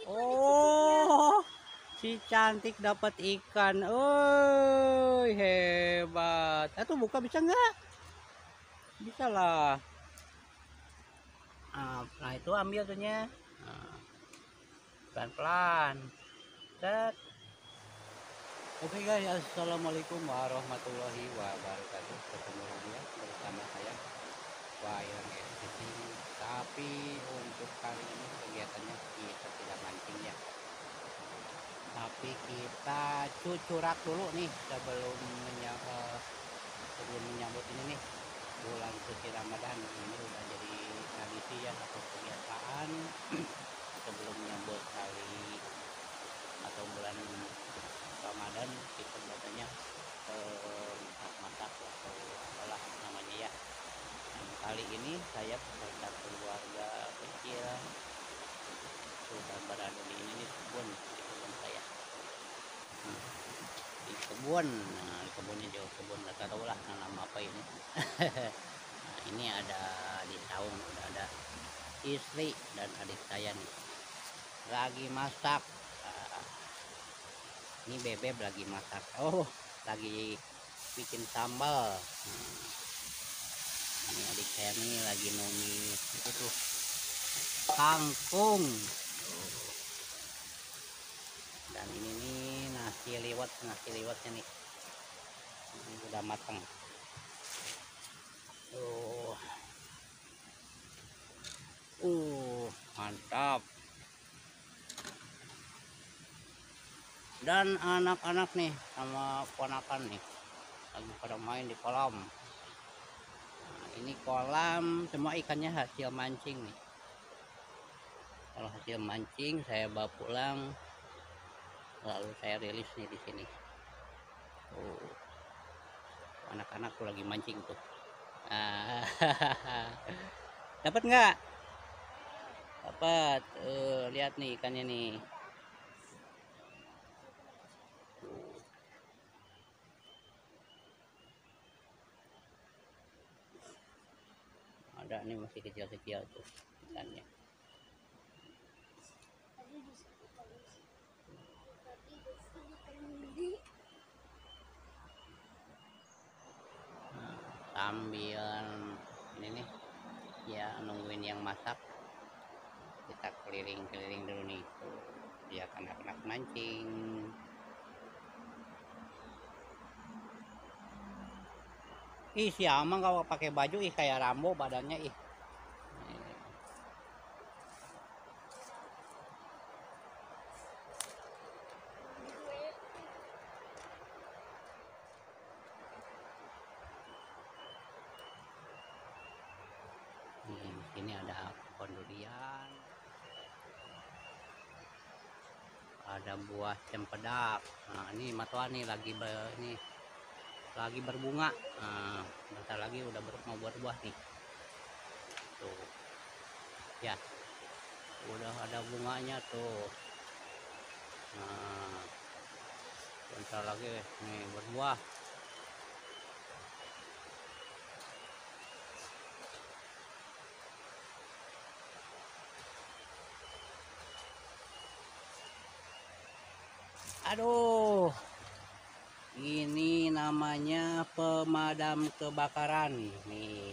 Oh, si cantik dapat ikan. Oh, hebat. Atuh buka bisa nggak? Bisa lah. Nah itu ambil tuhnya. Nah, pelan-pelan. Set. Oke guys, assalamualaikum warahmatullahi wabarakatuh. Ketemu lagi ya bersama saya Wayan Editing. Tapi untuk kali ini kegiatannya kita tidak mancing ya. Tapi kita cucurak dulu nih sebelum menyambut ini nih bulan suci Ramadan. Ini udah jadi tradisi ya atau kebiasaan sebelum menyambut kali atau bulan Ramadan kita biasanya masak atau apalah namanya ya. Dan kali ini saya beserta keluarga kecil sudah berada di ini nih di kebun saya. Di kebun, nah di kebunnya jauh kebun nggak tahu lah nama apa ini. Nah ini ada di tahun udah ada istri dan adik saya nih lagi masak. Nah, ini bebek lagi masak, oh lagi bikin sambal. Ini adik saya nih lagi numis itu tuh kangkung. Dan ini nih nasi liwetnya nih ini udah matang. Oh, mantap. Dan anak-anak nih sama ponakan nih lagi pada main di kolam. Nah, ini kolam semua ikannya hasil mancing nih. Kalau hasil mancing saya bawa pulang lalu saya rilis nih di sini. Oh, anak-anak tuh lagi mancing tuh. Ah, dapat nggak? Dapat. Lihat nih ikannya nih. Ada nih masih kecil-kecil tuh ikannya. Sambil ini nih ya nungguin yang masak kita keliling-keliling dulu nih tuh ya anak-anak mancing. Ih si Amang kalau pakai baju ih kayak Rambo badannya ih. Ini ada pohon durian, ada buah cempedak. Nah ini matoa nih lagi berbunga. Nah, bentar lagi udah mau berbuah nih tuh ya, udah ada bunganya tuh. Nah bentar lagi nih berbuah. Aduh, ini namanya pemadam kebakaran nih.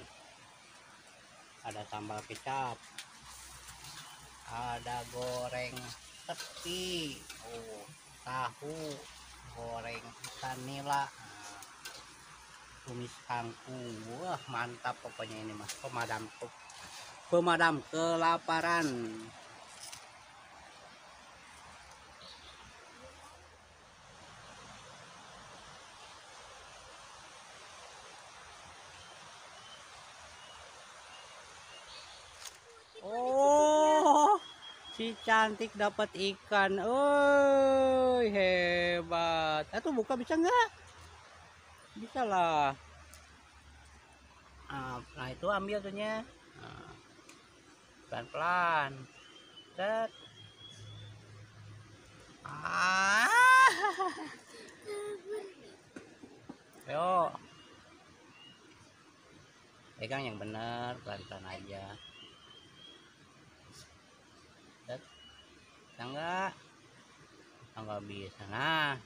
Ada sambal kecap, ada goreng tepi, oh tahu, goreng ikan nila, tumis kangkung. Wah mantap pokoknya ini mas, pemadam kelaparan. Oh, si cantik dapat ikan. Oh, hebat. Atuh buka bisa nggak? Bisa lah. Nah itu ambil tuhnya. Nah, pelan-pelan. Set. Yo, pegang yang benar, pelan-pelan aja. Set. Bisa nggak? bisa. Nah,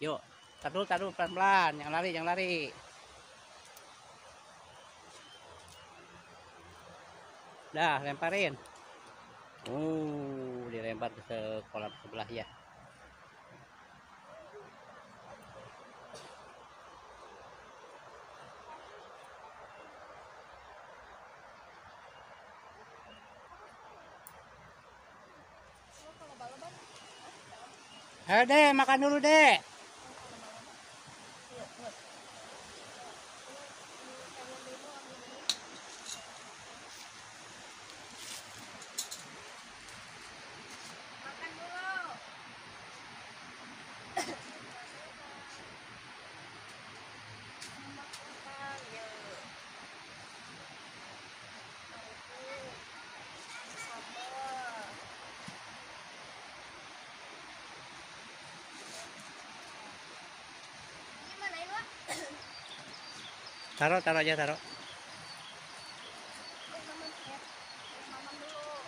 yuk, taruh pelan-pelan, jangan lari. Dah, lemparin. Dilempar ke kolam sebelah ya. Ayo deh, makan dulu deh. Taruh aja, taruh.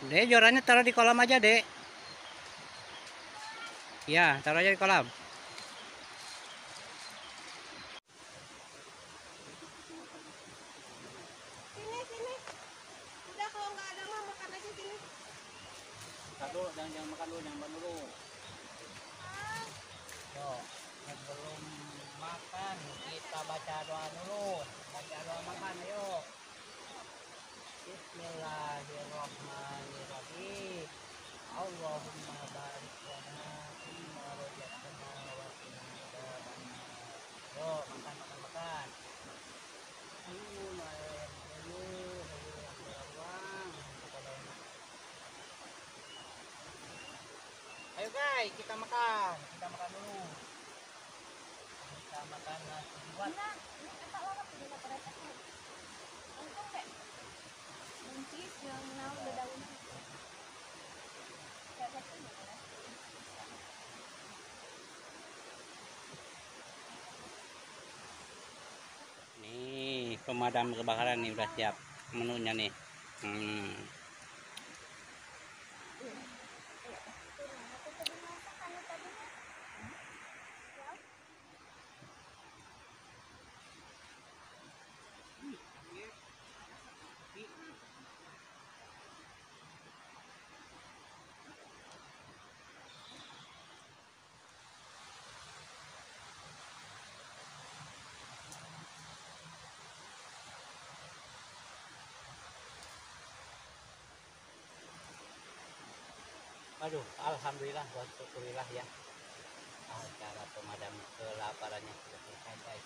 Dek, jorannya taruh di kolam aja, Dek. Ya, taruh aja di kolam. Sini. Udah kalau nggak ada mah makan aja sini. Taruh, jangan makan dulu. Yuk, sebelum makan kita baca doa dulu. Baca doa makan, ayo. Bismillahirrahmanirrahim. Allahumma barik lana fima razaqtana wa qina adzabannar. Yuk, makan. Ayo guys, kita makan dulu. Kita makan nasi buat. Ini apa lawat di dalam resepnya? Untung deh. Buncis yang naon udah daun. Nih, pemadam kebakaran nih udah siap menunya nih. Aduh, alhamdulillah, syukurillah ya. Acara pemadam kelaparannya sudah selesai guys.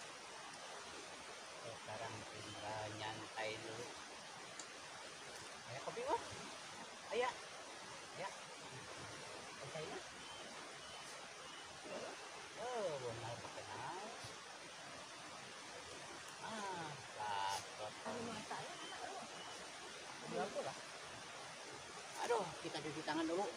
Sekarang tinggal nyantai dulu. Ayo kopi wah. Ayo. Ya. Selesai ya. Benar pakai naik. Lapor. Aduh, kita cuci tangan dulu.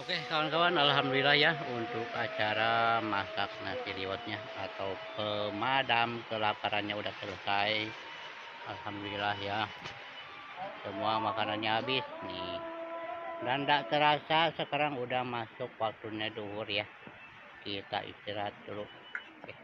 Oke kawan-kawan, alhamdulillah ya untuk acara masak nasi liwetnya atau pemadam kelaparannya udah selesai. Alhamdulillah ya, semua makanannya habis nih. Dan tidak terasa sekarang udah masuk waktunya duhur ya. Kita istirahat dulu. Oke.